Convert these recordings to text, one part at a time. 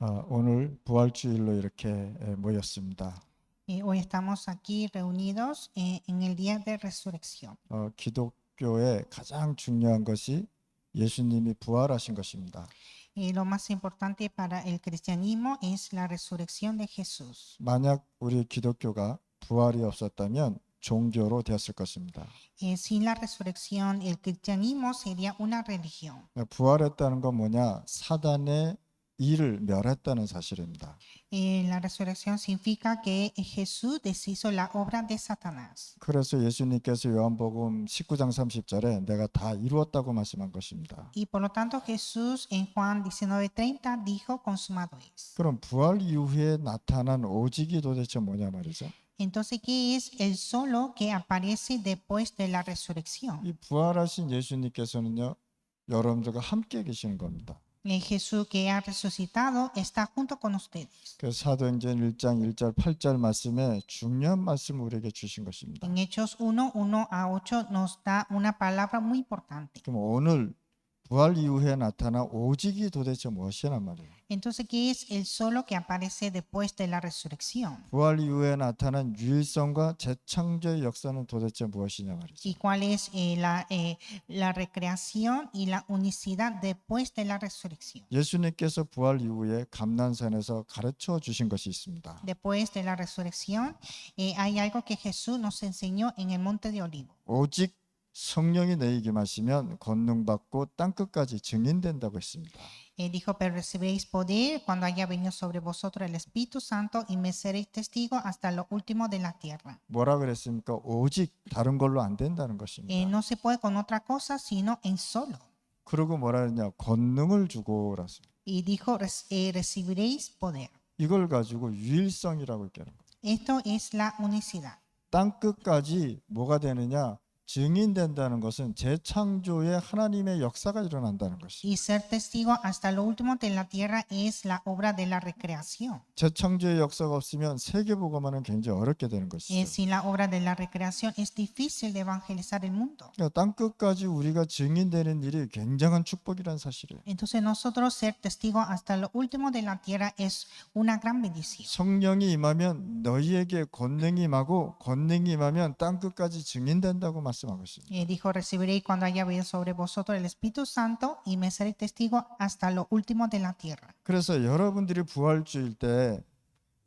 오늘 부활주일로 이렇게 모였습니다. Hoy estamos aquí reunidos en el día de resurrección. 기독교의 가장 중요한 것이 예수님이 부활하신 것입니다. Lo más importante para el cristianismo es la resurrección de Jesús. 만약 우리 기독교가 부활이 없었다면 종교로 되었을 것입니다. Sin la resurrección, el cristianismo sería una religión. 부활했다는 건 뭐냐? 사단의 일을 멸했다는 사실입니다. La resurrección significa que Jesús deshizo la obra de Satanás. 그래서 예수님께서 요한복음 19장 30절에 내가 다 이루었다고 말씀한 것입니다. Y por lo tanto Jesús en Juan 19:30 dijo consumado es. 그럼 부활 이후에 나타난 오직이 도대체 뭐냐 말이죠? Entonces, ¿qué es el solo que aparece después de la resurrección? 이 부활하신 예수님께서는요, 여러분들과 함께 계시는 겁니다. Jesús que ha resucitado está junto con ustedes. 그 사도행전 1장 1절 8절 말씀에 중요한 말씀을 우리에게 주신 것입니다. En Hechos 1:1-8 nos da una palabra muy importante. 그럼 오늘 부활 이후에 나타난 오직이 도대체 무엇이란 말이에요? Entonces, ¿qué es el solo que aparece después de la resurrección? 부활 이후에 나타난 유일성과 재창조의 역사는 도대체 무엇이냐 말이죠. ¿Y cuál es la recreación y la unicidad después de la resurrección? 예수님께서 부활 이후에 감난산에서 가르쳐 주신 것이 있습니다. Después de la resurrección, hay algo que Jesús nos enseñó en el Monte de Olivo. 오직 성령이 내게 임하시면 권능 받고 땅 끝까지 증인된다고 했습니다. Dijo, pero recibiréis poder cuando haya venido sobre vosotros el Espíritu Santo y me seréis testigos hasta lo último de la tierra. 뭐라 그랬습니까? 오직 다른 걸로 안 된다는 것입니다. No se puede con otra cosa sino en solo. 그리고 뭐라 했냐? 권능을 주고라서. Y dijo, recibiréis poder. 이걸 가지고 유일성이라고 얘기하는 거예요. Esto es la unicidad. 땅 끝까지 뭐가 되느냐? 증인된다는 것은 재창조의 하나님의 역사가 일어난다는 것이죠. Y ser testigo hasta lo último de la tierra es la obra de la recreación. 재창조의 역사가 없으면 세계복음화는 굉장히 어렵게 되는 것이죠. Sin la obra de la recreación es difícil de evangelizar el mundo. 그러니까 땅 끝까지 우리가 증인되는 일이 굉장한 축복이라는 사실이에요. Entonces nosotros ser testigos hasta lo último de la tierra es una gran bendición. 성령이 임하면 너희에게 권능이 임하고 권능이 임하면 땅 끝까지 증인된다고 말씀하고 있습니다. Dijo, recibiréis cuando haya venido sobre vosotros el Espíritu Santo y me seréis testigos hasta lo último de la tierra. 그래서 여러분들이 부활주일 때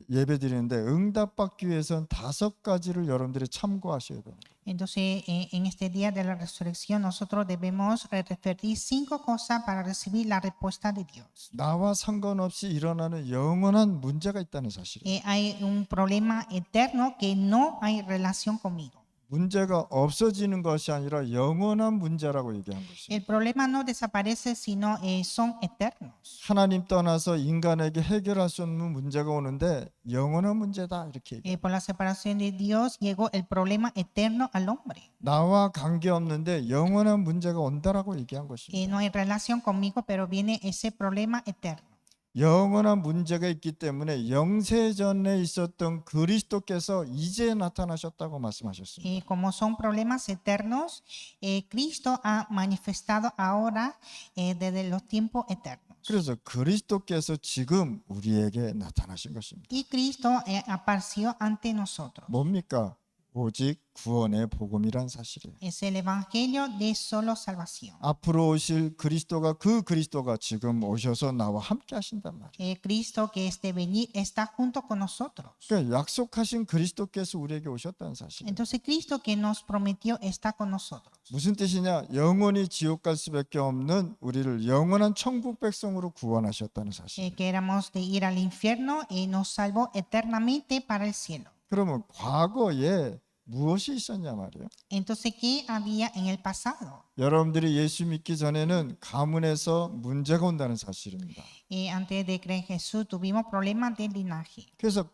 예배 드리는데 응답받기 위해서는 5가지를 여러분들이 참고하셔야 돼요. Entonces, en este día de la resurrección, nosotros debemos referir 5 cosas para recibir la respuesta de Dios. 나와 상관없이 일어나는 영원한 문제가 있다는 사실이에요. Hay un problema eterno que no hay relación conmigo. 문제가 없어지는 것이 아니라 영원한 문제라고 얘기한 것이에요. El problema no desaparece, sino son eternos. 하나님 떠나서 인간에게 해결할 수 없는 문제가 오는데 영원한 문제다 이렇게 얘기해요. Por la separación de Dios llegó el problema eterno al hombre. 나와 관계없는데 영원한 문제가 온다라고 얘기한 것입니다. No hay relación conmigo, pero viene ese problema eterno. 영원한 문제가 있기 때문에 영세전에 있었던 그리스도께서 이제 나타나셨다고 말씀하셨습니다. Como son problemas eternos, Cristo ha manifestado ahora desde los tiempos eternos. 그래서 그리스도께서 지금 우리에게 나타나신 것입니다. Y Cristo apareció ante nosotros. 뭡니까? 오직 구원의 복음이란 사실이에요. Es el evangelio de solo salvación. 앞으로 오실 그리스도가 그 그리스도가 지금 오셔서 나와 함께 하신단 말이에요. Cristo que es de venir está junto con nosotros. 그러니까 약속하신 그리스도께서 우리에게 오셨다는 사실이에요. Entonces Cristo que nos prometió está con nosotros. 무슨 뜻이냐? 영원히 지옥 갈 수밖에 없는 우리를 영원한 천국 백성으로 구원하셨다는 사실. Que éramos de ir al infierno y nos salvó eternamente para el cielo. 그러면 과거에 무엇이 있었냐 말이에요. Entonces, ¿qué había en el pasado? 여러분들이 예수 믿기 전에는 가문에서 문제가 온다는 사실입니다. Antes de creer en Jesús tuvimos problemas de linaje. 그래서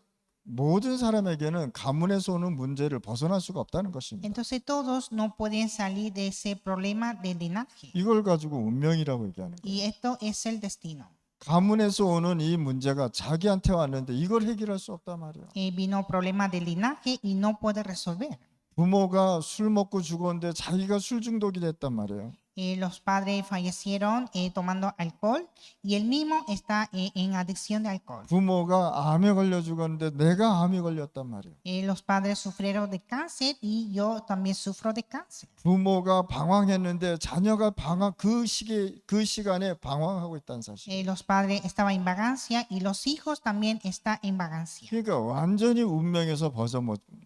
모든 사람에게는 가문에서 오는 문제를 벗어날 수가 없다는 것입니다. Entonces todos no pueden salir de ese problema de linaje. 이걸 가지고 운명이라고 얘기하는 거예요. Y esto es el destino. 가문에서 오는 이 문제가 자기한테 왔는데 이걸 해결할 수 없단 말이에요. Vino problema de linaje y no puede resolver. 부모가 술 먹고 죽었는데 자기가 술 중독이 됐단 말이에요. Los padres fallecieron tomando alcohol y él mismo está en adicción de alcohol. 부모가 암에 걸려 죽었는데 내가 암이 걸렸단 말이에요. Los padres sufrieron de cáncer y yo también sufro de cáncer. 부모가 방황했는데 자녀가 그 시간에 방황하고 있다는 사실. Los padres estaban en vagancia y los hijos también están en vagancia. 그러니까 완전히 운명에서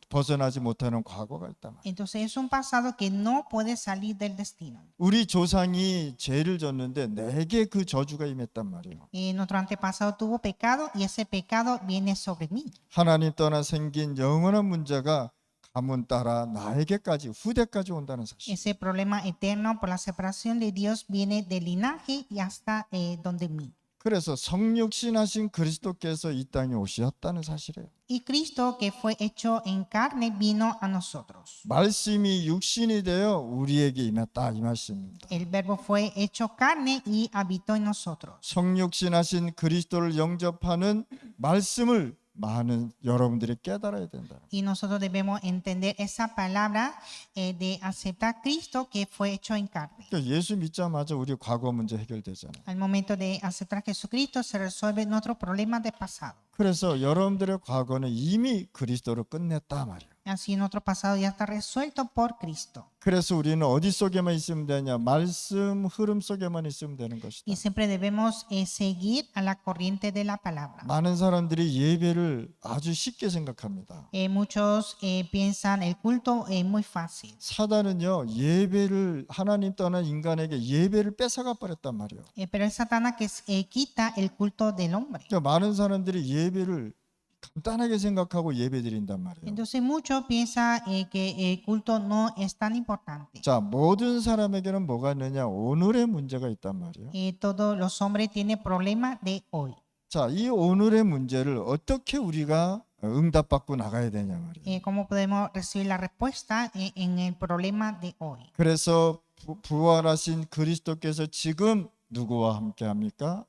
벗어나지 못하는 과거가 있단 말이에요. Entonces es un pasado que no puede salir del destino. 우리 조상이 죄를 졌는데 내게 그 저주가 임했단 말이에요. Nuestro antepasado tuvo pecado y ese pecado viene sobre mí. 하나님 떠나 생긴 영원한 문제가 가문 따라 나에게까지 후대까지 온다는 사실. Ese problema eterno por la separación de Dios viene del linaje y hasta donde mí. 그래서 성육신하신 그리스도께서 이 땅에 오셨다는 사실이에요. Y Cristo que fue hecho en carne vino a nosotros. 말씀이 육신이 되어 우리에게 임했다 이 말씀입니다. El verbo fue hecho carne y habitó en nosotros. 성육신하신 그리스도를 영접하는 말씀을 많은 여러분들이 깨달아야 된다. Y nosotros debemos entender esa palabra de aceptar a Cristo que fue hecho en carne. 그러니까 예수 믿자마자 우리 과거 문제 해결되잖아요. Al momento de aceptar a Jesucristo se resuelve nuestro problema de pasado. 그래서 여러분들의 과거는 이미 그리스도로 끝냈다 말이에요. Así nuestro pasado ya está resuelto por Cristo. 그래서 우리는 어디 속에만 있으면 되냐? 말씀 흐름 속에만 있으면 되는 것이다. Y siempre debemos seguir a la corriente de la palabra. 많은 사람들이 예배를 아주 쉽게 생각합니다. Muchos piensan el culto es muy fácil. 사단은요 예배를 하나님 떠난 인간에게 예배를 뺏어가 버렸단 말이에요. Pero es Satanás que quita el culto del hombre. 그러니까 많은 사람들이 예배를 간단하게 생각하고 예배 드린단 말이에요. Entonces muchos piensan que el culto no es tan importante. 자, 모든 사람에게는 뭐가 있느냐? 오늘의 문제가 있단 말이에요. Todos los hombres tienen problemas de hoy. 자, 이 오늘의 문제를 어떻게 우리가 응답받고 나가야 되냐 말이에요. ¿Cómo podemos recibir la respuesta en el problema de hoy? 그래서 부활하신 그리스도께서 지금 누구와 함께 합니까?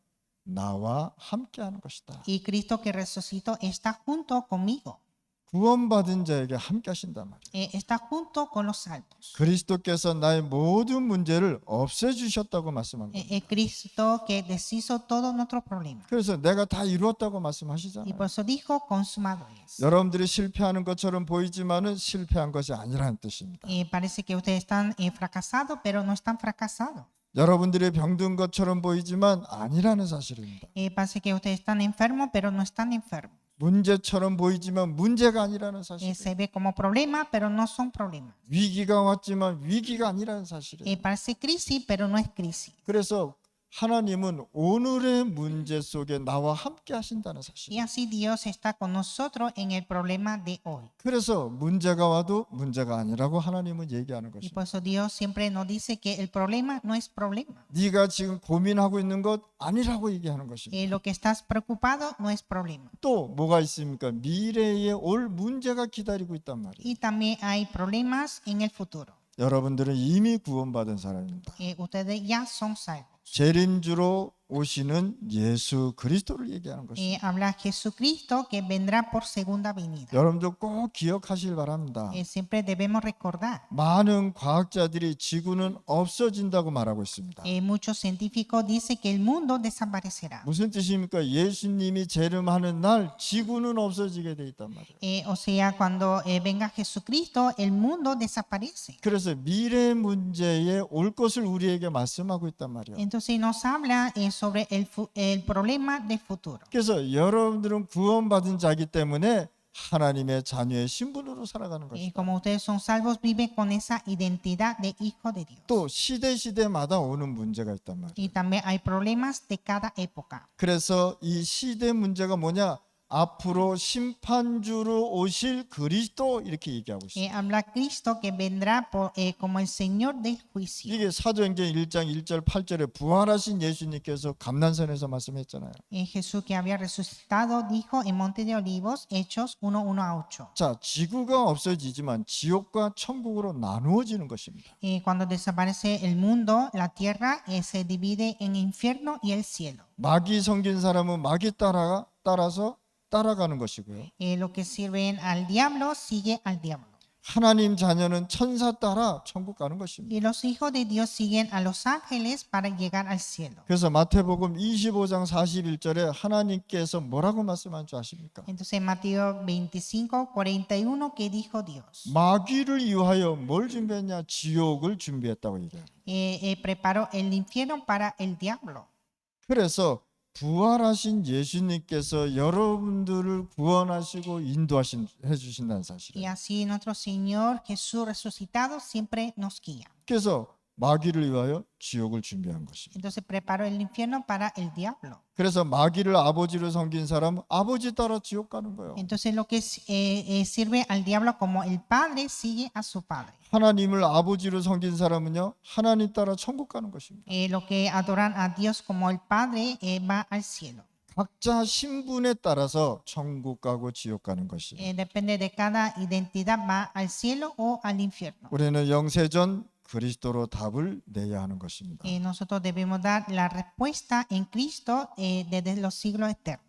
나와 함께 하는 것이다. Y Cristo que resucitó está junto conmigo. 구원받은 자에게 함께 하신단 말이에요. Está junto con los salvos. 그리스도께서 나의 모든 문제를 없애주셨다고 말씀한 거예요. Cristo que deshizo todos nuestros problemas. 그래서 내가 다 이루었다고 Y 말씀하시잖아요. por eso dijo consumado es. 여러분들이 실패하는 것처럼 보이지만은 실패한 것이 아니라는 뜻입니다. Parece que ustedes están fracasados, pero no están fracasados. 여러분들이 병든 것처럼 보이지만 아니라는 사실입니다. Parece que ustedes están enfermos, pero no están enfermos. 문제처럼 보이지만 문제가 아니라는 사실. Se ve como problema, pero no son problemas. 위기가 왔지만 위기가 아니라는 사실이에요. Parece crisis, pero no es crisis. 그래서 하나님은 오늘의 문제 속에 나와 함께 하신다는 Y 사실. así Dios está con nosotros en el problema de hoy. 그래서 문제가 와도 문제가 아니라고 하나님은 얘기하는 Y 것입니다. por eso Dios siempre nos dice que el problema no es problema. 네가 지금 고민하고 있는 것 아니라고 얘기하는 것입니다. Lo que estás preocupado no es problema. 또 뭐가 있습니까? 미래에 올 문제가 기다리고 있단 말이에요. Y también hay problemas en el futuro. 여러분들은 이미 구원받은 사람입니다. Ustedes ya son salvos. 재림주로 오시는 예수 그리스도를 얘기하는 것입니다. Habla Jesucristo que vendrá por segunda venida. 여러분들 꼭 기억하실 바랍니다. Siempre debemos recordar. 많은 과학자들이 지구는 없어진다고 말하고 있습니다. Muchos científicos dicen que el mundo desaparecerá. 무슨 뜻입니까? 예수님이 재림하는 날 지구는 없어지게 돼 있단 말이에요. O sea, cuando venga Jesucristo, el mundo desaparece. 그래서 미래 문제에 올 것을 우리에게 말씀하고 있단 말이에요. Entonces nos habla sobre el problema del futuro. 그래서 여러분들은 구원받은 자이기 때문에 하나님의 자녀의 신분으로 살아가는 Y 것이다. como ustedes son salvos, viven con esa identidad de hijo de Dios. 또 시대마다 오는 문제가 있단 말이에요. Y también hay problemas de cada época. 그래서 이 시대 문제가 뭐냐? 앞으로 심판주로 오실 그리스도 이렇게 얘기하고 있어요. Habla Cristo que vendrá como el Señor del juicio. 이게 사도행전 1장 1절 8절에 부활하신 예수님께서 감난산에서 말씀했잖아요. Jesús que había resucitado dijo en Monte de Olivos, Hechos 1:1-8. 자, 지구가 없어지지만 지옥과 천국으로 나누어지는 것입니다. Cuando desaparece el mundo, la tierra se divide en infierno y el cielo. 마귀 섬긴 사람은 마귀 따라서 따라가는 것이고요. Lo que sirven al diablo sigue al diablo. 하나님 자녀는 천사 따라 천국 가는 것입니다. Y los hijos de Dios siguen a los ángeles para llegar al cielo. 그래서 마태복음 25장 41절에 하나님께서 뭐라고 말씀한 줄 아십니까? Entonces Mateo 25:41, ¿qué dijo Dios? 마귀를 위하여 뭘 준비했냐? 지옥을 준비했다고 얘기해요. Preparó el infierno para el diablo. 그래서 부활하신 예수님께서 여러분들을 구원하시고 해 주신다는 Y 사실이에요. así nuestro Señor Jesús resucitado siempre nos guía. 그래서 마귀를 위하여 지옥을 준비한 것입니다. Entonces preparó el infierno para el diablo. 그래서 마귀를 아버지로 섬긴 사람은 아버지 따라 지옥 가는 거예요. Entonces lo que sirve al diablo como el padre sigue a su padre. 하나님을 아버지로 섬긴 사람은요, 하나님 따라 천국 가는 것입니다. Lo que adoran a Dios como el padre va al cielo. 각자 신분에 따라서 천국 가고 지옥 가는 것이에요. Depende de cada identidad, va al cielo o al infierno. 우리는 영세전 그리스도로 답을 내야 하는 것입니다. Nosotros debemos dar la respuesta en Cristo desde los siglos eternos.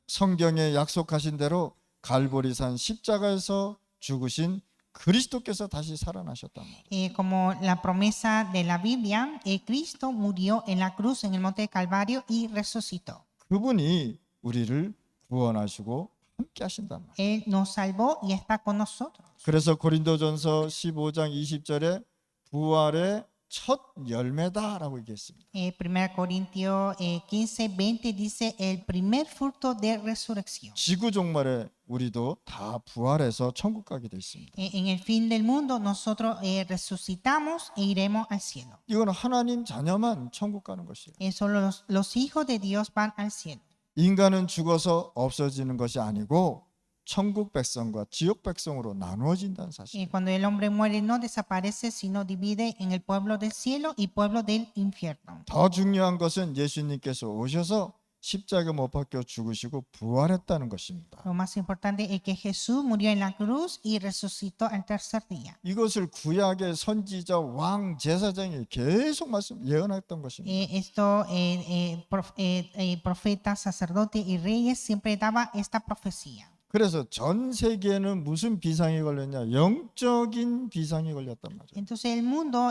성경에 약속하신 대로 갈보리산 십자가에서 죽으신 그리스도께서 다시 살아나셨단 말이에요. Como la promesa de la Biblia, Cristo murió en la cruz en el monte de Calvario y resucitó. 그분이 우리를 구원하시고 함께 하신단 말이에요. Él nos salvó y está con nosotros. 그래서 고린도전서 15장 20절에 부활의 첫 열매다라고 얘기했습니다. 1 Corintios 15:20 dice el primer fruto de resurrección. 지구 종말에 우리도 다 부활해서 천국 가게 돼 있습니다. En el fin del mundo nosotros resucitamos e iremos al cielo. 이건 하나님 자녀만 천국 가는 것이에요. Solo los hijos de Dios van al cielo. 인간은 죽어서 없어지는 것이 아니고 천국 백성과 지옥 백성으로 나누어진다는 사실. Cuando el hombre muere no desaparece, sino divide en el pueblo del cielo y pueblo del infierno. 더 중요한 것은 예수님께서 오셔서 십자가 못 박혀 죽으시고 부활했다는 것입니다. Lo más importante es que Jesús murió en la cruz y resucitó al tercer día. 이것을 구약의 선지자 왕 제사장이 계속 예언했던 것입니다. Esto profetas, sacerdotes y reyes siempre daba esta profecía. 그래서 전 세계는 무슨 비상이 걸렸냐? 영적인 비상이 걸렸단 말이에요. Entonces el mundo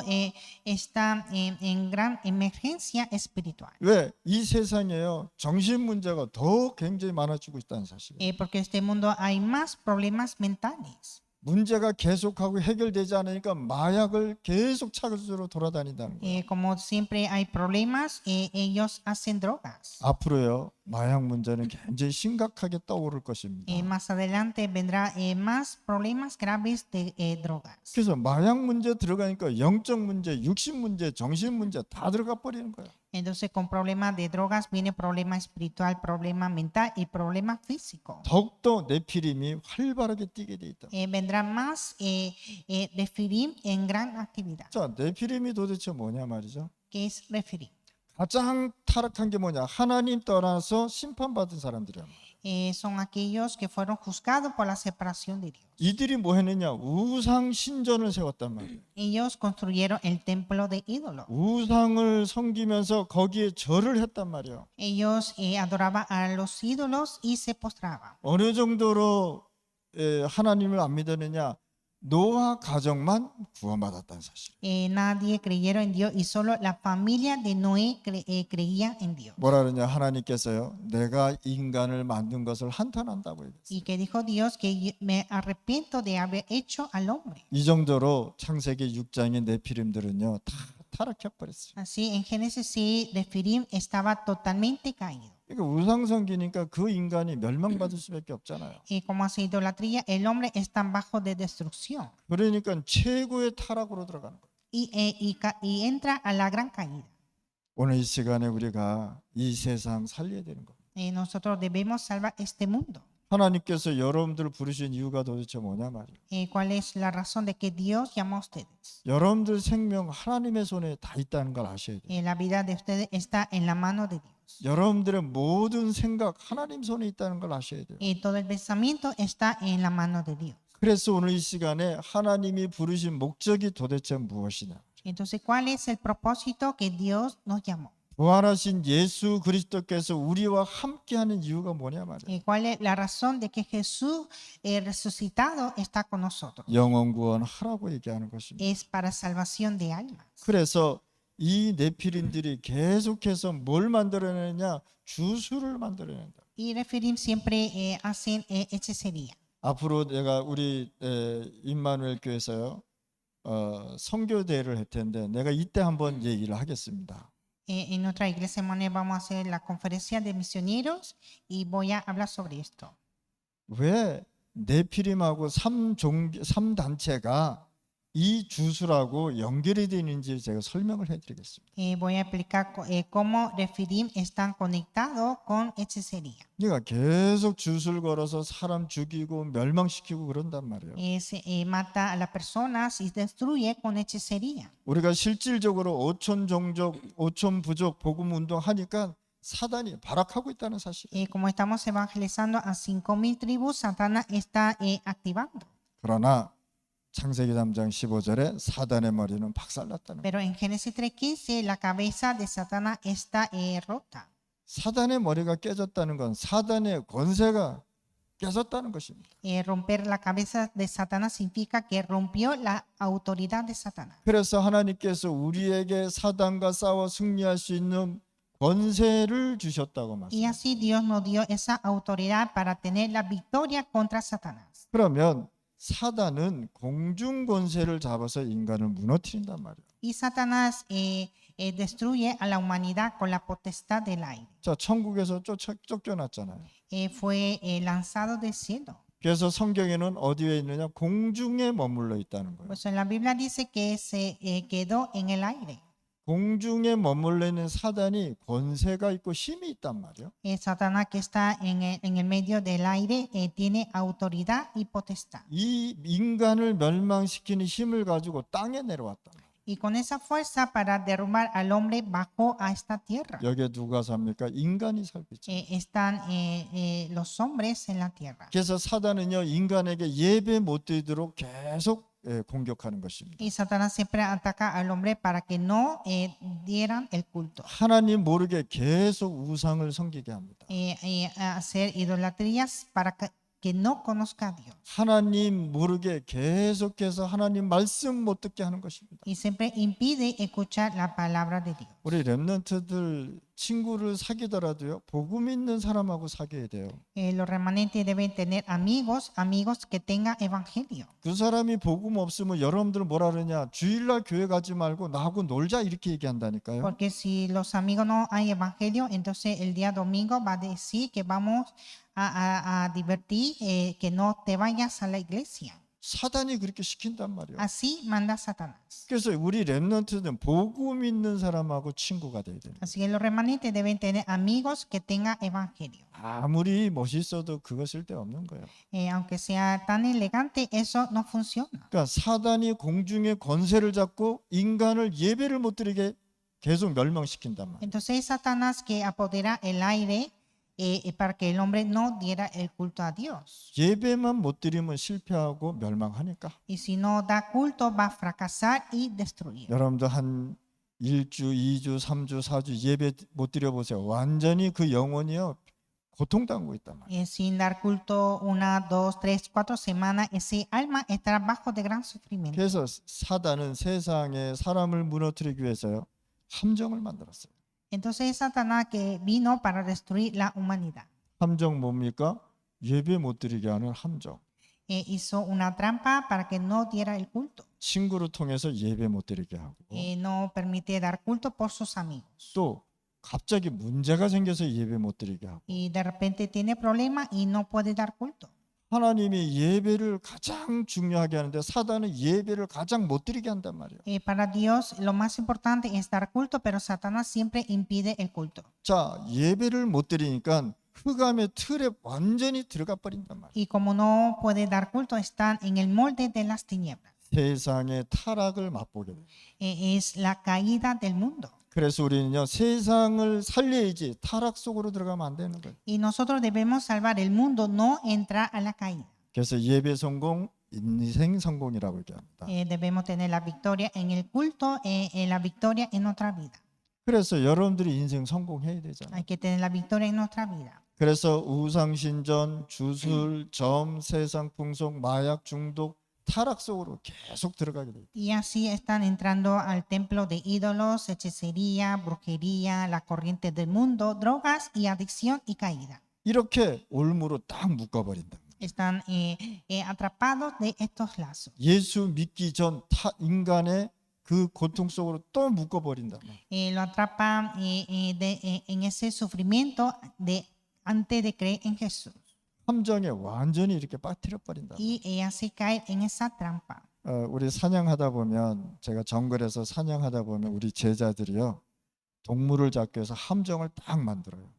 está en gran emergencia espiritual. 왜? 이 세상에요. 정신 문제가 더 굉장히 많아지고 있다는 사실이에요. Porque en este mundo hay más problemas mentales. 문제가 계속하고 해결되지 않으니까 마약을 계속 찾으러 돌아다닌다는 거예요. Como siempre hay problemas, ellos hacen drogas. 앞으로요. 마약 문제는 굉장히 심각하게 떠오를 것입니다. Más adelante vendrá más problemas graves de drogas. 그래서 마약 문제 들어가니까 영적 문제, 육신 문제, 정신 문제 다 들어가 버리는 거예요. Entonces con problemas de drogas viene problema espiritual, problema mental y problema físico. 더욱더 네피림이 활발하게 뛰게 돼 있다. Vendrá más refirim en gran actividad. 자, 네피림이 도대체 뭐냐 말이죠. ¿Qué es refirim? 가장 타락한 게 뭐냐? 하나님 떠나서 심판받은 사람들이야. Son aquellos que fueron juzgados por la separación de Dios. 이들이 뭐 했느냐? 우상 신전을 세웠단 말이에요. Ellos construyeron el templo de ídolos. 우상을 섬기면서 거기에 절을 했단 말이에요. Ellos adoraban a los ídolos y se postraban. 어느 정도로 하나님을 안 믿었느냐? 노아 가정만 구원받았다는 사실. Nadie creyeron en Dios y solo la familia de Noé creía en Dios. 뭐라 그러냐? 하나님께서요. 내가 인간을 만든 것을 한탄한다고 얘기했어요. Y que dijo Dios que me arrepiento de haber hecho al hombre. 이 정도로 창세기 6장의 네피림들은요. 다 타락해 버렸어요. Así en Génesis 6, Refirim estaba totalmente caído. 그러니까 우상 섬기니까 그 인간이 멸망받을 수밖에 없잖아요. Y como hace idolatría, el hombre está bajo de destrucción 그러니까 최고의 타락으로 들어가는 거예요. y entra a la gran caída. 오늘 이 시간에 우리가 이 세상 살려야 되는 거예요. Nosotros debemos salvar este mundo. 하나님께서 여러분들을 부르신 이유가 도대체 뭐냐 말이에요. ¿Cuál es la razón de que Dios llama a ustedes? 여러분들 생명 하나님의 손에 다 있다는 걸 아셔야 돼요. La vida de ustedes está en la mano de Dios. 여러분들의 모든 생각 하나님 손에 있다는 걸 아셔야 돼요. Todo el pensamiento está en la mano de Dios. 그래서 오늘 이 시간에 하나님이 부르신 목적이 도대체 무엇이냐? Entonces, ¿cuál es el propósito que Dios nos llamó? 부활하신 예수 그리스도께서 우리와 함께하는 이유가 뭐냐 말이에요. ¿Cuál es la razón de que Jesús resucitado está con nosotros? 영혼 구원하라고 얘기하는 것입니다. Es para salvación de almas. 그래서 이 네피림들이 계속해서 뭘 만들어내냐? 주술을 만들어낸다. Y Refirim siempre hacen hechicería. 앞으로 내가 우리 임마누엘 교회에서요 선교대회를 할 텐데 내가 이때 한번 얘기를 하겠습니다. En nuestra iglesia Manuel vamos a hacer la conferencia de misioneros y voy a hablar sobre esto. 왜 네피림하고 3단체가 이 주술하고 연결이 되는지 제가 설명을 해드리겠습니다. Voy a explicar cómo Refirim están conectados con hechicería. 그러니까 계속 주술 걸어서 사람 죽이고 멸망시키고 그런단 말이에요. Mata a las personas y destruye con hechicería. 우리가 실질적으로 5천 종족, 5천 부족 복음 운동 하니까 사단이 발악하고 있다는 사실. Como estamos evangelizando a 5,000 tribus, Satanás está activando. 그러나 창세기 3장 15절에 사단의 머리는 박살났다는 거예요. Pero en Génesis 3:15 la cabeza de Satanás está rota. 사단의 머리가 깨졌다는 건 사단의 권세가 깨졌다는 것입니다. Romper la cabeza de Satanás significa que rompió la autoridad de Satanás. 그래서 하나님께서 우리에게 사단과 싸워 승리할 수 있는 권세를 주셨다고 Y 말씀합니다. así Dios nos dio esa autoridad para tener la victoria contra Satanás. 그러면 사단은 공중 권세를 잡아서 인간을 무너뜨린단 말이에요. Y Satanás destruye a la humanidad con la potestad del aire. 자, 천국에서 쫓겨났잖아요. Fue lanzado del cielo. 그래서 성경에는 어디에 있느냐? 공중에 머물러 있다는 거예요. Pues en la Biblia dice que se quedó en el aire. 공중에 머물러 있는 사단이 권세가 있고 힘이 있단 말이에요. Satanás que está en el medio del aire tiene autoridad y potestad. 이 인간을 멸망시키는 힘을 가지고 땅에 내려왔단 말이에요. Y con esa fuerza para derrumbar al hombre bajó a esta tierra. 여기에 누가 삽니까? 인간이 살고 있죠. Están los hombres en la tierra. 그래서 사단은요 인간에게 예배 못 드리도록 계속 공격하는 것입니다. Y Satanás siempre ataca al hombre para que no dieran el culto. 하나님 모르게 계속 우상을 섬기게 합니다. Hacer idolatrías para que no conozca a Dios. 하나님 모르게 계속해서 하나님 말씀 못 듣게 하는 것입니다. Y siempre impide escuchar la palabra de Dios. 우리 렘넌트들 친구를 사귀더라도요 복음 있는 사람하고 사귀어야 돼요. Los remanentes deben tener amigos que tengan evangelio. 그 사람이 복음 없으면 여러분들은 뭐라 그러냐? 주일날 교회 가지 말고 나하고 놀자 이렇게 얘기한다니까요. Porque si los amigos no hay evangelio, entonces el día domingo va a decir que vamos a divertir, que no te vayas a la iglesia. 사단이 그렇게 시킨단 말이에요. Así manda Satanás. 그래서 우리 렘넌트는 복음 있는 사람하고 친구가 돼야 돼요. Así que los remanentes deben tener amigos que tengan evangelio. 아무리 멋있어도 그거 쓸데없는 거예요. Aunque sea tan elegante, eso no funciona. 그러니까 사단이 공중의 권세를 잡고 인간을 예배를 못 드리게 계속 멸망시킨단 말이에요. Entonces es Satanás que apodera el aire para que el hombre no diera el culto a Dios. 예배만 못 드리면 실패하고 멸망하니까. Y si no da culto, va a fracasar y destruir. 여러분도 한 1주, 2주, 3주, 4주 예배 못 드려 보세요. 완전히 그 영혼이요 고통당하고 있단 말이에요. Sin dar culto 1, 2, 3, 4 semanas, ese alma estará bajo de gran sufrimiento. 그래서 사단은 세상에 사람을 무너뜨리기 위해서요 함정을 만들었어요. Entonces es Satanás que vino para destruir la humanidad. 함정 뭡니까? 예배 못 드리게 하는 함정. Hizo una trampa para que no diera el culto. 친구를 통해서 예배 못 드리게 하고 No permite dar culto por sus amigos. 또 갑자기 문제가 생겨서 예배 못 드리게 하고 Y de repente tiene problemas y no puede dar culto. 하나님이 예배를 가장 중요하게 하는데 사단은 예배를 가장 못 드리게 한단 말이에요. Para Dios lo más importante es dar culto, pero Satanás siempre impide el culto. 자, 예배를 못 드리니까 흑암의 틀에 완전히 들어가 버린단 말이에요. Y como no puede dar culto, están en el molde de las tinieblas. 세상의 타락을 맛보게 돼요. Es la caída del mundo. 그래서 우리는요 세상을 살려야지 타락 속으로 들어가면 안 되는 거예요. Y nosotros debemos salvar el mundo, no entrar a la caída. 그래서 예배 성공, 인생 성공이라고 얘기합니다. Debemos tener la victoria en el culto, la victoria en nuestra vida. 그래서 여러분들이 인생 성공해야 되잖아요. Hay que tener la victoria en nuestra vida. 그래서 우상신전, 주술, 점, 세상 풍속, 마약 중독, 타락 속으로 계속 들어가게 돼요. Y así están entrando al templo de ídolos, hechicería, brujería, la corriente del mundo, drogas y adicción y caída. 이렇게 올무로 딱 묶어버린다. Están atrapados de estos lazos. 예수 믿기 전 인간의 그 고통 속으로 또 묶어버린다. Lo atrapan en ese sufrimiento antes de creer en Jesús. 함정에 완전히 이렇게 빠뜨려 버린다. Y así cae en esa trampa. 우리 사냥하다 보면 제가 정글에서 사냥하다 보면 우리 제자들이요 동물을 잡기 위해서 함정을 딱 만들어요.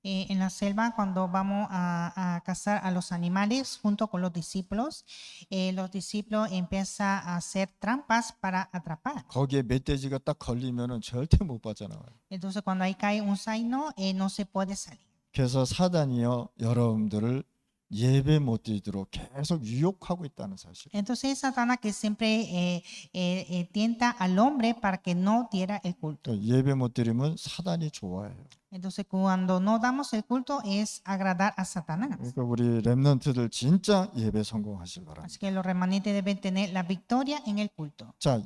En la selva, cuando vamos a cazar a los animales junto con los discípulos empiezan a hacer trampas para atrapar. 거기에 멧돼지가 딱 걸리면은 절대 못 빠져나와요. Entonces, cuando ahí cae un zaino, no se puede salir. 그래서 사단이요 여러분들을 예배 못 드리도록 계속 유혹하고 있다는 사실. Entonces, es Satanás que siempre tienta al hombre para que no diera el culto. 예배 못 드리면 사단이 좋아해요. Entonces, cuando no damos el culto es agradar a Satanás. 그러니까 우리 렘넌트들 진짜 예배 성공하실 바랍니다. Así que los remanentes deben tener la victoria en el culto. 자,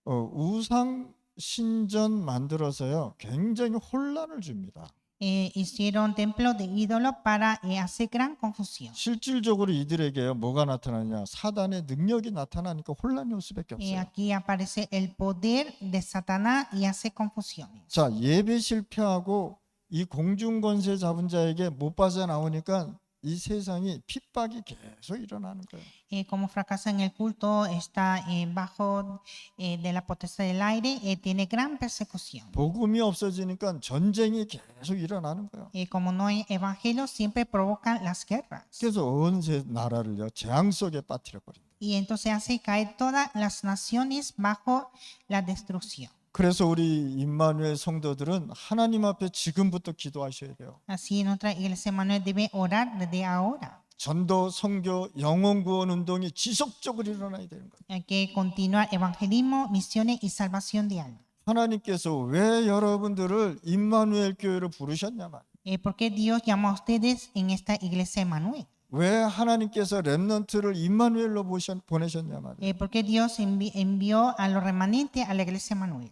우상 신전 만들어서요 굉장히 혼란을 줍니다. Hicieron templos de ídolos para hacer gran confusión. 실질적으로 이들에게요 뭐가 나타나냐? 사단의 능력이 나타나니까 혼란이 올 수밖에 없어요. Aquí aparece el poder de Satanás y hace confusiones. 자, 예배 실패하고 이 공중 권세 잡은 자에게 못 빠져나오니까 이 세상이 핍박이 계속 일어나는 거예요. Como fracasa en el culto, está bajo de la potestad del aire, tiene gran persecución. 복음이 없어지니까 전쟁이 계속 일어나는 거예요. Como no hay evangelio, siempre provocan las guerras. 그래서 온 나라를요 재앙 속에 빠뜨려 버린다. Y entonces hace caer todas las naciones bajo la destrucción. 그래서 우리 임마누엘 성도들은 하나님 앞에 지금부터 기도하셔야 돼요. Así nuestra iglesia Manuel debe orar desde ahora. 전도, 선교, 영혼 구원 운동이 지속적으로 일어나야 되는 거예요. Hay que continuar evangelismo, misiones y salvación de almas. 하나님께서 왜 여러분들을 임마누엘 교회로 부르셨냐 말이에요. ¿Por qué Dios llamó a ustedes en esta iglesia Manuel? 왜 하나님께서 렘넌트를 임마누엘로 보내셨냐 말이에요. ¿Por qué Dios envió a los remanentes a la iglesia Manuel?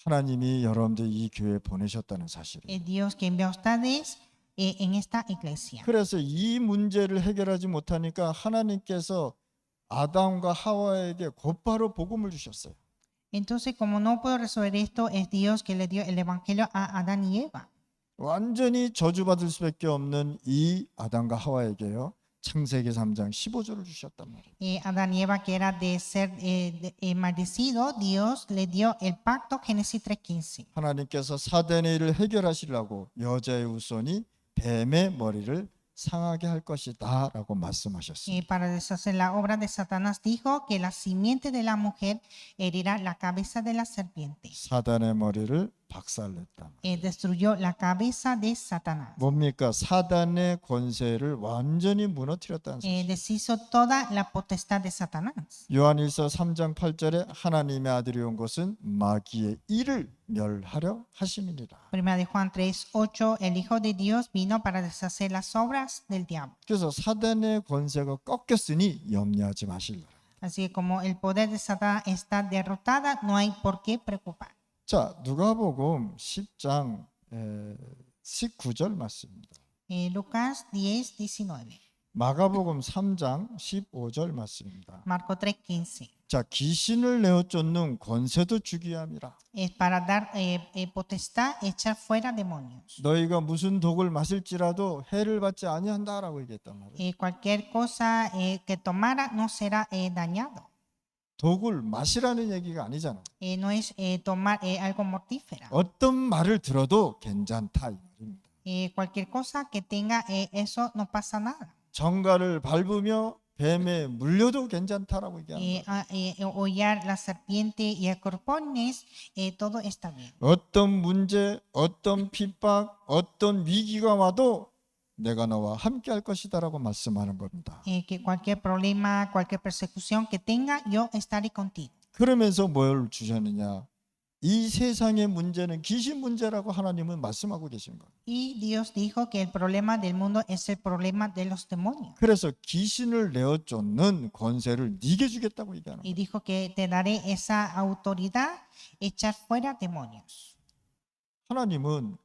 하나님이 여러분들 이 교회에 보내셨다는 사실이에요. Es Dios que envió a ustedes en esta iglesia. 그래서 이 문제를 해결하지 못하니까 하나님께서 아담과 하와에게 곧바로 복음을 주셨어요. Entonces, como no puedo resolver esto, es Dios que le dio el evangelio a Adán y Eva. 완전히 저주받을 수밖에 없는 이 아담과 하와에게요. 창세기 3장 15절을 주셨단 말이에요. Adán y Eva, que era de ser maldecido, Dios le dio el pacto, Génesis 3:15. 하나님께서 사단의 일을 해결하시려고 여자의 후손이 뱀의 머리를 상하게 할 것이다 라고 말씀하셨습니다. Para deshacer la obra de Satanás, dijo que la simiente de la mujer herirá la cabeza de la serpiente. 사단의 머리를 박살냈다. Destruyó la cabeza de Satanás. 뭡니까? 사단의 권세를 완전히 무너뜨렸다는 사실. Deshizo toda la potestad de Satanás. 요한일서 3장 8절에 하나님의 아들이 온 것은 마귀의 일을 멸하려 하심이니라. Primera de Juan 3:8, el Hijo de Dios vino para deshacer las obras del diablo. 그래서 사단의 권세가 꺾였으니 염려하지 마시라. Así que como el poder de Satanás está derrotada, no hay por qué preocupar. 자, 누가복음 10장 19절 말씀입니다. Lucas 10:19, 마가복음 3장 15절 말씀입니다. Marco 3:15. 자, 귀신을 내어 쫓는 권세도 주게 함이라. Es para dar potestad, echar fuera demonios. 너희가 무슨 독을 마실지라도 해를 받지 아니한다라고 얘기했단 말이에요. Cualquier cosa que tomara no será dañado. 독을 마시라는 얘기가 아니잖아. No es tomar algo mortífero. 어떤 말을 들어도 괜찮다 이 말입니다. Cualquier cosa que tenga eso no pasa nada. 정갈을 밟으며 뱀에 물려도 괜찮다라고 얘기하는 거예요. Hollar la serpiente y escorpiones, todo está bien. 어떤 문제, 어떤 핍박, 어떤 위기가 와도 내가 너와 함께 할 것이다라고 말씀하는 겁니다. Que cualquier problema, cualquier persecución que tenga, yo estaré contigo. 그러면서 뭘 주셨느냐? 이 세상의 문제는 귀신 문제라고 하나님은 말씀하고 계신 거예요. Y Dios dijo que el problema del mundo es el problema de los demonios. 그래서 귀신을 내어 쫓는 권세를 네게 주겠다고 얘기하는 Y 거예요. dijo que te daré esa autoridad, echar fuera demonios. 하나님은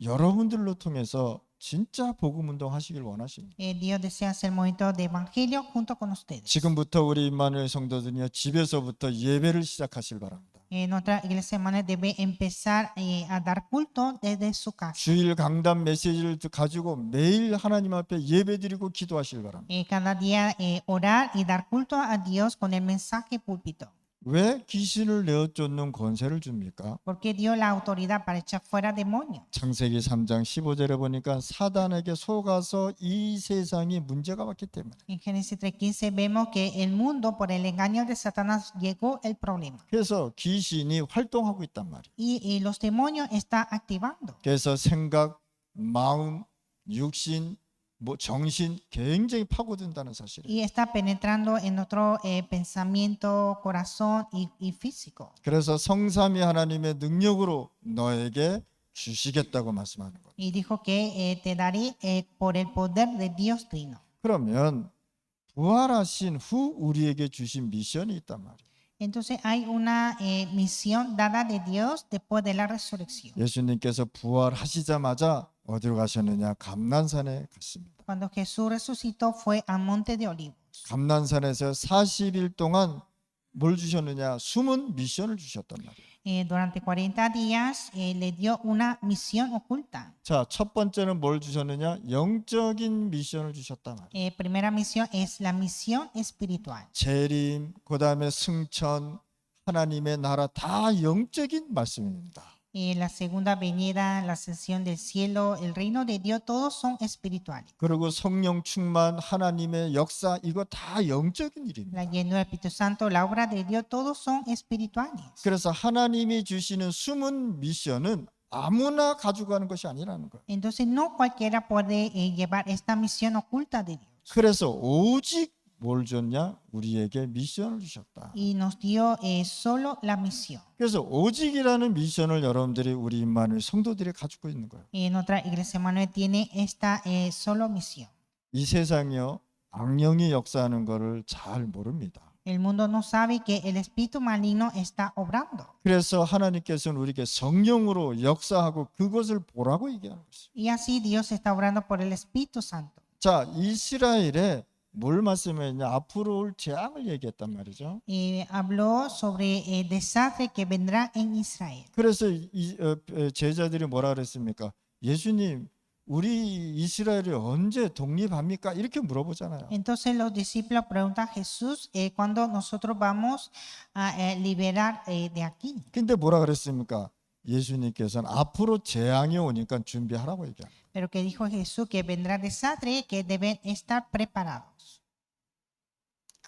여러분들로 통해서 진짜 복음 운동 하시길 원하십니다. Dios desea hacer movimiento de evangelio junto con ustedes. 지금부터 우리 임마누엘 성도들이요 집에서부터 예배를 시작하실 바랍니다. Nuestra iglesia hermana debe empezar a dar culto desde su casa. 주일 강단 메시지를 가지고 매일 하나님 앞에 예배드리고 기도하실 바랍니다. Cada día orar y dar culto a Dios con el mensaje púlpito. 왜 귀신을 내어 쫓는 권세를 줍니까? Porque dio la autoridad para echar fuera demonios. 창세기 3장 15절에 보니까 사단에게 속아서 이 세상이 문제가 왔기 때문에. En Génesis 3:15 vemos que el mundo por el engaño de Satanás llegó el problema. 그래서 귀신이 활동하고 있단 말이에요. Y los demonios están activando. 그래서 생각, 마음, 육신, 정신 굉장히 파고든다는 사실이에요. Y está penetrando en nuestro pensamiento, corazón y físico. 그래서 성삼위 하나님의 능력으로 너에게 주시겠다고 말씀하는 거예요. Y dijo que te daré por el poder de Dios Trino. 그러면 부활하신 후 우리에게 주신 미션이 있단 말이에요. Entonces hay una misión dada de Dios después de la resurrección. 예수님께서 부활하시자마자 어디로 가셨느냐? 감난산에 갔습니다. Cuando Jesús resucitó fue al monte de Olivos. 감난산에서 40일 동안 뭘 주셨느냐? 숨은 미션을 주셨단 말이에요. Durante 40 días le dio una misión oculta. 자, 첫 번째는 뭘 주셨느냐? 영적인 미션을 주셨단 말이에요. Primera misión es la misión espiritual. 재림, 그다음에 승천, 하나님의 나라 다 영적인 말씀입니다. La segunda venida, la ascensión del cielo, el reino de Dios, todos son espirituales. 그리고 성령 충만, 하나님의 역사 이거 다 영적인 일입니다. La llenura del Espíritu Santo, la obra de Dios, todos son espirituales. 그래서 하나님이 주시는 숨은 미션은 아무나 가져가는 것이 아니라는 거예요. Entonces no cualquiera puede llevar esta misión oculta de Dios. 그래서 오직 뭘 줬냐? 우리에게 미션을 주셨다. Y nos dio solo la misión. 그래서 오직이라는 미션을 여러분들이 우리 임마누엘 성도들이 가지고 있는 거예요. Nuestra iglesia Manuel tiene esta solo misión. 이 세상이요 악령이 역사하는 것을 잘 모릅니다. El mundo no sabe que el espíritu maligno está obrando. 그래서 하나님께서는 우리에게 성령으로 역사하고 그것을 보라고 얘기하는 것이죠. Y así Dios está obrando por el Espíritu Santo. 자, 이스라엘에 뭘 말씀했냐? 앞으로 올 재앙을 얘기했단 말이죠. Habló sobre el desastre que vendrá en Israel. 그래서 제자들이 뭐라 그랬습니까? 예수님, 우리 이스라엘이 언제 독립합니까? 이렇게 물어보잖아요. Entonces los discípulos preguntan a Jesús cuándo nosotros vamos a liberar de aquí. 근데 뭐라 그랬습니까? 예수님께서는 앞으로 재앙이 오니까 준비하라고 얘기합니다. Pero que dijo Jesús que vendrá desastre que deben estar preparados.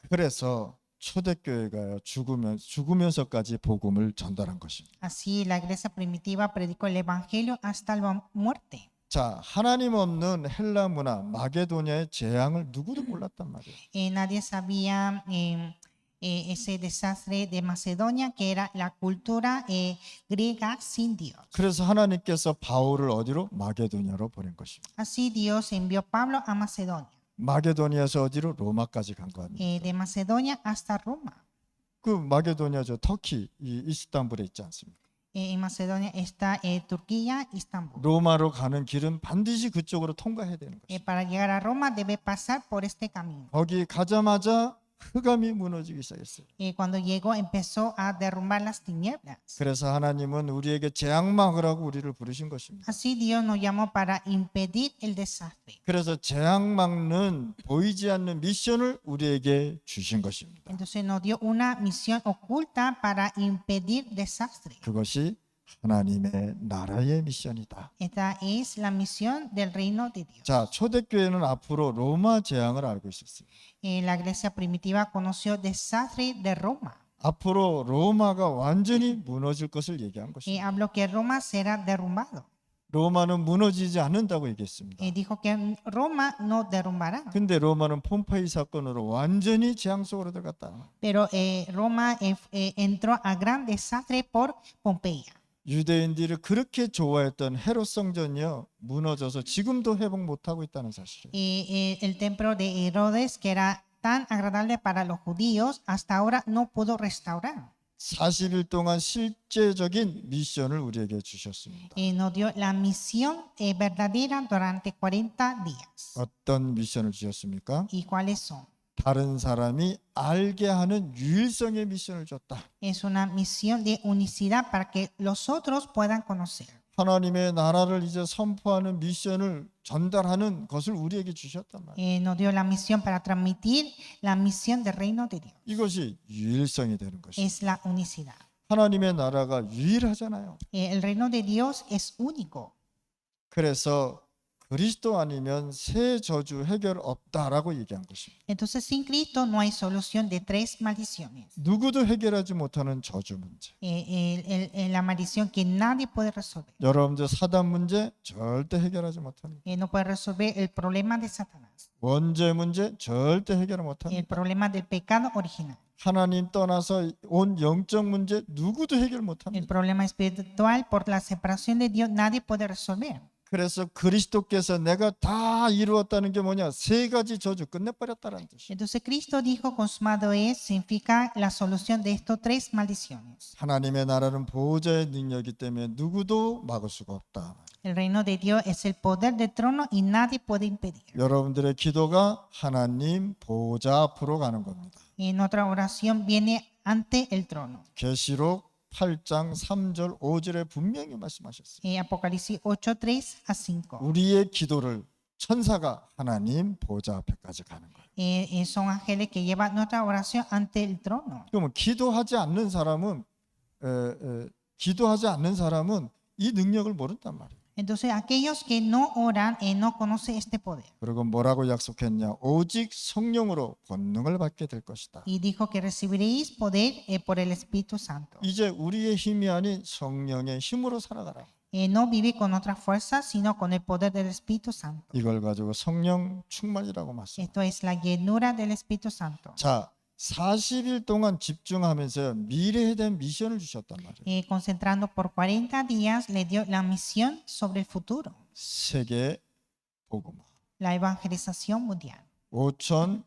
그래서 초대교회가 죽으면서까지 복음을 전달한 것입니다. Así la iglesia primitiva predicó el evangelio hasta la muerte. 자, 하나님 없는 헬라 문화 마게도냐의 재앙을 누구도 몰랐단 말이에요. Nadie sabía ese desastre de Macedonia, que era la cultura griega sin Dios. 그래서 하나님께서 바울을 어디로? 마게도냐로 보낸 것입니다. Así Dios envió a Pablo a Macedonia, 마게도니아에서 어디로? 로마까지 간 겁니다. de Macedonia hasta Roma. 그 마게도니아죠. 터키 이 이스탄불에 있지 않습니까? En Macedonia está Turquía, Istambul. 로마로 가는 길은 반드시 그쪽으로 통과해야 되는 것입니다. Para llegar a Roma debe pasar por este camino. 거기 가자마자 흑암이 무너지기 시작했어요. Cuando llegó empezó a derrumbar las tinieblas. 그래서 하나님은 우리에게 재앙 막으라고 우리를 부르신 것입니다. Así Dios nos llamó para impedir el desastre. 그래서 재앙 막는 보이지 않는 미션을 우리에게 주신 것입니다. Entonces nos dio una misión oculta para impedir desastre. 그것이 하나님의 나라의 미션이다. Esta es la misión del reino de Dios. 자, 초대교회는 앞으로 로마 재앙을 알고 있었어요. La iglesia primitiva conoció desastre de Roma. 앞으로 로마가 완전히 무너질 것을 얘기한 것입니다. Habló que Roma será derrumbado. 로마는 무너지지 않는다고 얘기했습니다. Dijo que Roma no derrumbará, 근데 로마는 폼페이 사건으로 완전히 재앙 속으로 들어갔다. pero Roma entró a gran desastre por Pompeya. 유대인들이 그렇게 좋아했던 헤롯 성전이요 무너져서 지금도 회복 못하고 있다는 사실이에요. Y el templo de Herodes, que era tan agradable para los judíos, hasta ahora no pudo restaurar. 40일 동안 실제적인 미션을 우리에게 주셨습니다. Nos dio la misión verdadera durante 40 días. 어떤 미션을 주셨습니까? ¿Y cuáles son? 다른 사람이 알게 하는 유일성의 미션을 줬다. Es una misión de unicidad para que los otros puedan conocer. 하나님의 나라를 이제 선포하는 미션을 전달하는 것을 우리에게 주셨단 말이에요. Nos dio la misión para transmitir la misión del reino de Dios. 이것이 유일성이 되는 것이에요. Es la unicidad. 하나님의 나라가 유일하잖아요. El reino de Dios es único. 그래서 그리스도 아니면 새 저주 해결 없다라고 얘기한 것입니다. Entonces, sin Cristo no hay solución de 3 maldiciones. 누구도 해결하지 못하는 저주 문제. La maldición que nadie puede resolver. 여러분들 사단 문제 절대 해결하지 못합니다. No puede resolver el problema de Satanás. 원죄 문제 절대 해결 El 못합니다. problema del pecado original. 하나님 떠나서 온 영적 문제 누구도 해결 El 못합니다. problema espiritual por la separación de Dios nadie puede resolver. 그래서 그리스도께서 내가 다 이루었다는 게 뭐냐? 세 가지 저주 끝내버렸다는 뜻이에요. Entonces Cristo dijo consumado es significa la solución de estos 3 maldiciones. 하나님의 나라는 보호자의 능력이기 때문에 누구도 막을 수가 없다. El reino de Dios es el poder del trono y nadie puede impedir. 여러분들의 기도가 하나님 보호자 앞으로 가는 겁니다. En otra oración viene ante el trono. 계시록 8장 3절 5절에 분명히 말씀하셨어요. Apocalipsis 8, 3 a 5. 우리의 기도를 천사가 하나님 보호자 앞에까지 가는 거예요. Son ángeles que llevan nuestra oración ante el trono. 그러면 기도하지 않는 사람은 이 능력을 모른단 말이에요. Entonces aquellos que no oran no conocen este poder. 그리고 뭐라고 약속했냐? 오직 성령으로 권능을 받게 될 것이다. Y dijo que recibiréis poder por el Espíritu Santo. 이제 우리의 힘이 아닌 성령의 힘으로 살아가라. No vive con otras fuerzas, sino con el poder del Espíritu Santo. 이걸 가지고 성령 충만이라고 말씀. Esto es la llenura del Espíritu Santo. 자, 40일 동안 집중하면서 미래에 대한 미션을 주셨단 말이에요. Concentrando por 40 días, le dio la misión sobre el futuro, 세계 복음화, la evangelización mundial, 5천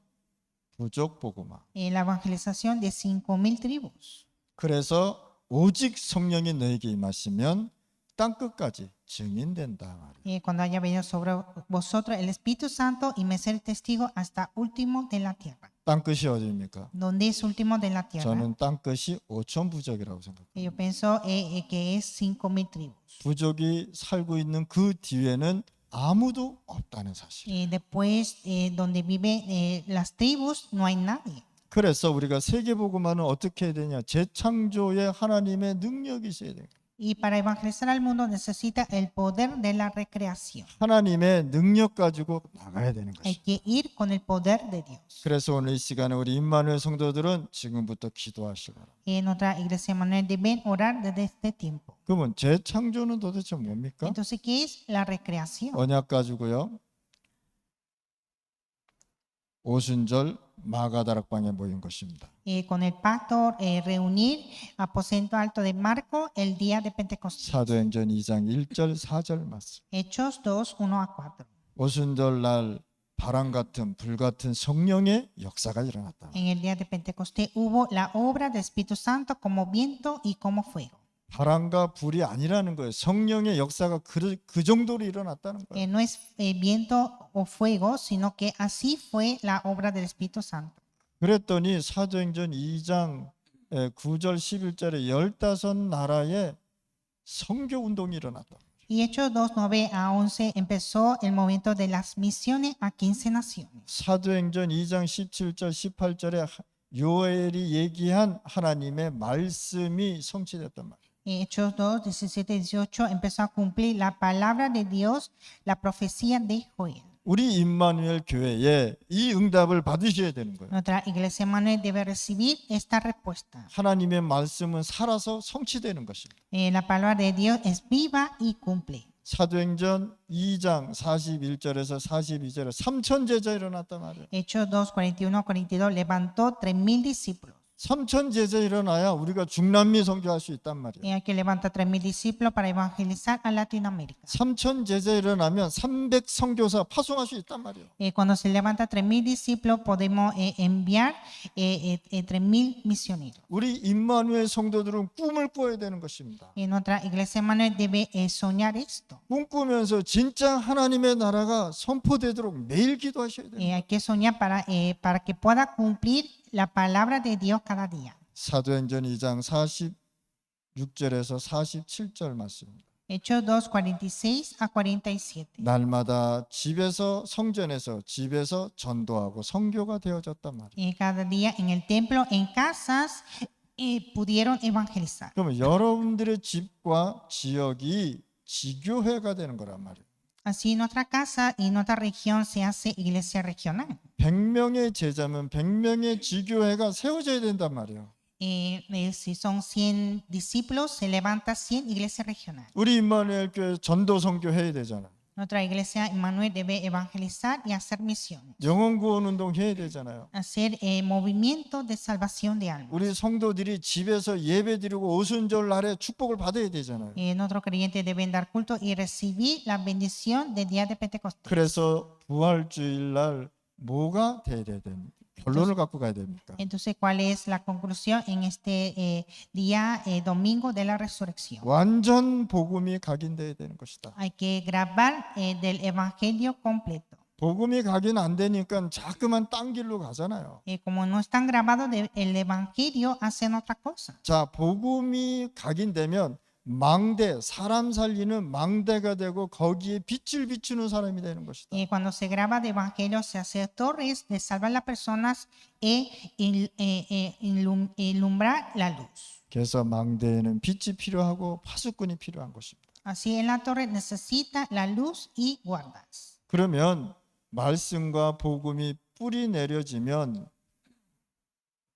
부족 복음화. la evangelización de 5,000 tribus. 그래서 오직 성령이 너에게 임하시면 땅 끝까지 증인된다 말이에요. Cuando haya venido sobre vosotros el Espíritu Santo y me ser testigo hasta último de la tierra. 땅 끝이 어디입니까? ¿Dónde es último de la tierra? 저는 땅 끝이 5천 부족이라고 생각합니다. Yo pienso que es 5,000 tribus. 부족이 살고 있는 그 뒤에는 아무도 없다는 사실. Después, donde viven las tribus, no hay nadie. 그래서 우리가 세계 복음화는 어떻게 해야 되냐? 재창조의 하나님의 능력이 있어야 돼요. Y para evangelizar al mundo necesita el poder de la recreación. 하나님의 능력 가지고 나가야 되는 Hay 것이. que ir con el poder de Dios. 그래서 오늘 이 시간에 우리 임마누엘 성도들은 지금부터 기도하시라. En otra iglesia Manuel deben orar desde este tiempo. 그러면 재창조는 도대체 뭡니까? Entonces, ¿qué es la recreación? 언약 가지고요. 오순절 마가다락방에 모인 것입니다. Con el pacto reunir aposento alto de Marco el día de Pentecostés. 사도행전 2장 1절 4절 말씀. Hechos 2, 1 a 4. 오순절 날 바람 같은 불 같은 성령의 역사가 일어났다. En el día de Pentecostés hubo la obra del Espíritu Santo como viento y como fuego. 바람과 불이 아니라는 거예요. 성령의 역사가 그 정도로 일어났다는 거예요. No es viento o fuego, sino que así fue la obra del Espíritu Santo. 그랬더니 사도행전 2장 9절 11절에 15나라에 선교 운동이 일어났다. Y Hechos 2, 9 a 11 empezó el movimiento de las misiones a 15 naciones. 사도행전 2장 17절 18절에 요엘이 얘기한 하나님의 말씀이 성취됐단 말이에요. Hechos 2, 17, 18 empezó a cumplir la palabra de Dios, la profecía de Joel. 우리 임마누엘 교회에 이 응답을 받으셔야 되는 거예요. Nuestra iglesia Manuel debe recibir esta respuesta. 하나님의 말씀은 살아서 성취되는 것입니다. La palabra de Dios es viva y cumple. 사도행전 2장 41절에서 42절에 3천 제자 일어났단 말이에요. Hechos 2, 41, 42 levantó 3,000 discípulos. 3천 제자 일어나야 우리가 중남미 선교할 수 있단 말이에요. Hay que levanta 3,000 discípulos para evangelizar a Latinoamérica. 3천 제자 일어나면 300 선교사 파송할 수 있단 말이에요. Cuando se levanta 3,000 discípulos, podemos enviar 3,000 misioneros. 우리 임마누엘 성도들은 꿈을 꿔야 되는 것입니다. Nuestra iglesia Manuel debe soñar esto. 꿈꾸면서 진짜 하나님의 나라가 선포되도록 매일 기도하셔야 돼요. Hay que soñar para que pueda cumplir la palabra de Dios cada día. 사도행전 2장 46절에서 47절 말씀입니다. Hechos 2, 46 a 47. 날마다 집에서 성전에서 집에서 전도하고 선교가 되어졌단 말이에요. Cada día en el templo, en casas, pudieron evangelizar. 그러면 여러분들의 집과 지역이 지교회가 되는 거란 말이에요. Así nuestra casa y nuestra región se hace iglesia regional. 100명의 제자면 100명의 지교회가 세워져야 된단 말이에요. Si son 100 discípulos, se levanta 100 iglesias regionales. 우리 임마누엘 교회 전도 선교 해야 되잖아요. Nuestra iglesia Emmanuel debe evangelizar y hacer misiones. 영혼 구원 운동 해야 되잖아요. Hacer movimientos de salvación de almas. 우리 성도들이 집에서 예배드리고 오순절 날에 축복을 받아야 되잖아요. Nuestros creyentes deben dar culto y recibir la bendición del día de Pentecostés. 그래서 부활주일 날 뭐가 돼야 됩니까? 결론을 갖고 가야 됩니까? Entonces, ¿cuál es la conclusión en este día domingo de la resurrección? 완전 복음이 각인돼야 되는 것이다. Hay que grabar del evangelio completo. 복음이 각인 안 되니까 자꾸만 딴 길로 가잖아요. Como no están grabados el evangelio, hacen otra cosa. 자, 복음이 각인되면 망대, 사람 살리는 망대가 되고 거기에 빛을 비추는 사람이 되는 것이다. Cuando se graba de evangelio, se hace torres de salvar a las personas e ilumbrar la luz. 그래서 망대에는 빛이 필요하고 파수꾼이 필요한 것입니다. Así en la torre necesita la luz y guardas. 그러면 말씀과 복음이 뿌리 내려지면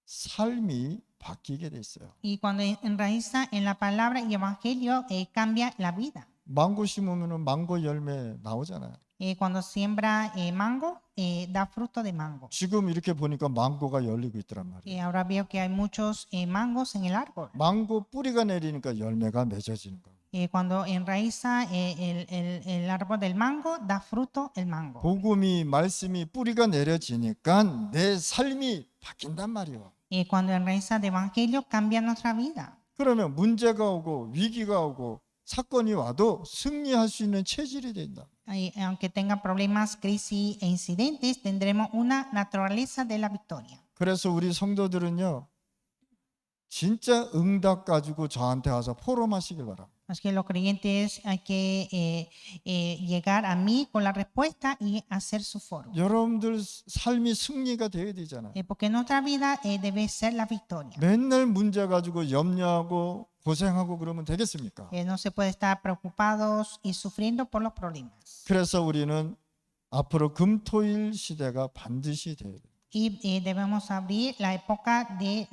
삶이 바뀌게 돼 있어요. Y cuando enraiza en la palabra y evangelio, cambia la vida. 망고 심으면 망고 열매 나오잖아요. Cuando siembra mango, da fruto de mango. 지금 이렇게 보니까 망고가 열리고 있더란 말이에요. Ahora veo que hay muchos mangos en el árbol. 망고 뿌리가 내리니까 열매가 맺어지는 거예요. Cuando enraiza el árbol del mango, da fruto el mango. 복음이 말씀이 뿌리가 내려지니까 내 삶이 바뀐단 말이에요. Cuando enraiza el evangelio, cambia nuestra vida. 그러면 문제가 오고 위기가 오고 사건이 와도 승리할 수 있는 체질이 된다. Aunque tenga problemas, crisis e incidentes, tendremos una naturaleza de la victoria. 그래서 우리 성도들은요, 진짜 응답 가지고 저한테 와서 포럼하시길 바랍니다. Así que los creyentes hay que llegar a mí con la respuesta y hacer su foro. 여러분들 삶이 승리가 되어야 되잖아요. Porque nuestra vida debe ser la victoria. 맨날 문제 가지고 염려하고 고생하고 그러면 되겠습니까? No se puede estar preocupados y sufriendo por los problemas. 그래서 우리는 앞으로 금토일 시대가 반드시 돼야 돼요. Y debemos abrir la época de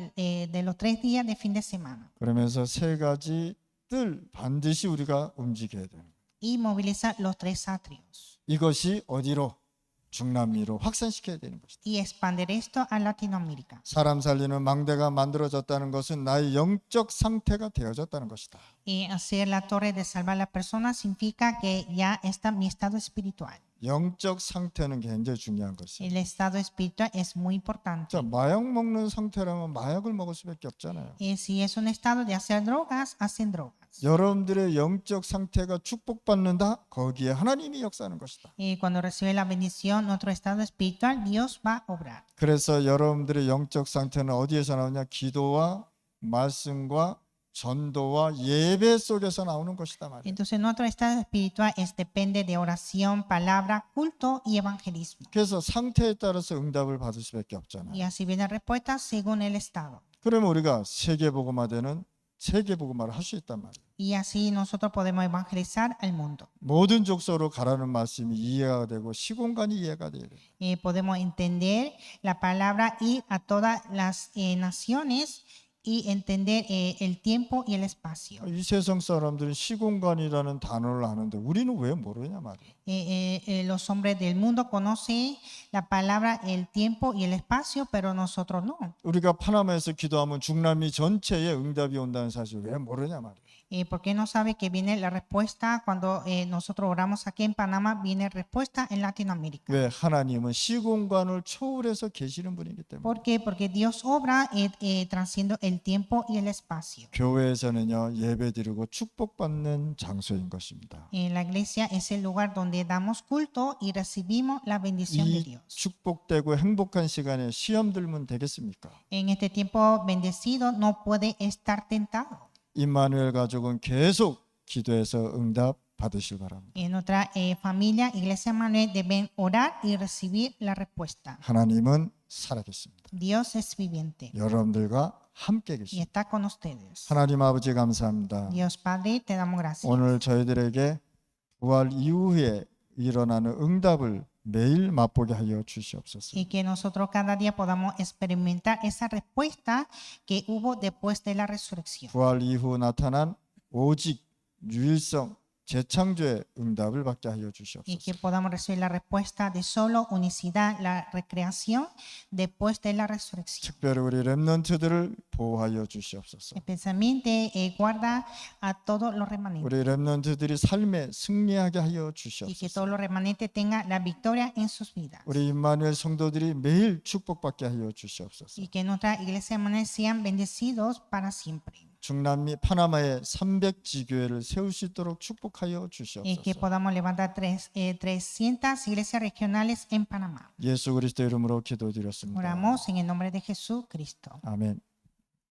los 3 días de fin de semana. 그러면서 세 가지 뜰 반드시 우리가 움직여야 돼요. Y movilizar los 3 atrios. 이것이 어디로? 중남미로 확산시켜야 되는 것이다. Y expandir esto a Latinoamérica. 사람 살리는 망대가 만들어졌다는 것은 나의 영적 상태가 되어졌다는 것이다. Y hacer la torre de salvar a la persona significa que ya está mi estado espiritual. 영적 상태는 굉장히 중요한 것이에요. El estado espiritual es muy importante. 자, 마약 먹는 상태라면 마약을 먹을 수밖에 없잖아요. Si es un estado de hacer drogas, hacen drogas. 여러분들의 영적 상태가 축복받는다. 거기에 하나님이 역사하는 것이다. Cuando recibe la bendición, nuestro estado espiritual, Dios va a obrar. 그래서 여러분들의 영적 상태는 어디에서 나오냐? 기도와 말씀과 전도와 예배 속에서 나오는 것이다 말이에요. Entonces nuestro estado espiritual depende de oración, palabra, culto y evangelismo. 그래서 상태에 따라서 응답을 받을 수밖에 없잖아요. Y así viene la respuesta según el estado. 그러면 우리가 세계복음화되는 세계복음화를 할 수 있단 말이에요. Y así nosotros podemos evangelizar al mundo. 모든 족속으로 가라는 말씀이 이해가 되고 시공간이 이해가 돼야 돼요. Podemos entender la palabra ir a todas las naciones y entender el tiempo y el espacio. 이 세상 사람들은 시공간이라는 단어를 아는데 우리는 왜 모르냐 말이에요. Los hombres del mundo conocen la palabra el tiempo y el espacio, pero nosotros no. 우리가 파나마에서 기도하면 중남미 전체에 응답이 온다는 사실 왜 모르냐 말이에요. ¿Por qué no sabe que viene la respuesta cuando nosotros oramos aquí en Panamá? Viene respuesta en Latinoamérica. 왜? 하나님은 시공간을 초월해서 계시는 분이기 때문에. ¿Por qué? Porque Dios obra transciende el tiempo y el espacio. 교회에서는요, 예배드리고 축복받는 장소인 것입니다. La iglesia es el lugar donde damos culto y recibimos la bendición de 이 Dios. 축복되고 행복한 시간에 시험 들면 되겠습니까? En este tiempo bendecido no puede estar tentado. 임마누엘 가족은 계속 기도해서 응답 받으실 바랍니다. En nuestra familia, Iglesia Manuel, deben orar y recibir la respuesta. 하나님은 살아계십니다. Dios es viviente 여러분들과 함께 y 계십니다. está con ustedes. 하나님 아버지 감사합니다. Dios Padre, te damos gracias. 오늘 저희들에게 부활 이후에 일어나는 응답을 매일 맛보게 하여 주시옵소서. Y que nosotros cada día podamos experimentar esa respuesta que hubo después de la resurrección. 부활 이후 나타난 오직 유일성 재창조의 응답을 받게 하여 Y 주시옵소서. que podamos recibir la respuesta de solo unicidad, la recreación después de la resurrección. 특별히 우리 렘넌트들을 보호하여 주시옵소서. Especialmente guarda a todos los remanentes. 우리 렘넌트들이 삶에 승리하게 하여 Y que 주시옵소서. todos los remanentes tengan la victoria en sus vidas. 우리 임마누엘 성도들이 매일 축복받게 하여 주시옵소서. Y que nuestra iglesia de Manuel sean bendecidos para siempre. 중남미 파나마에 300지교회를 세울 수 있도록 축복하여 Y que 주시옵소서. podamos levantar 300 iglesias regionales en Panamá. 예수 그리스도 이름으로 기도드렸습니다. Oramos en el nombre de Jesucristo. 아멘.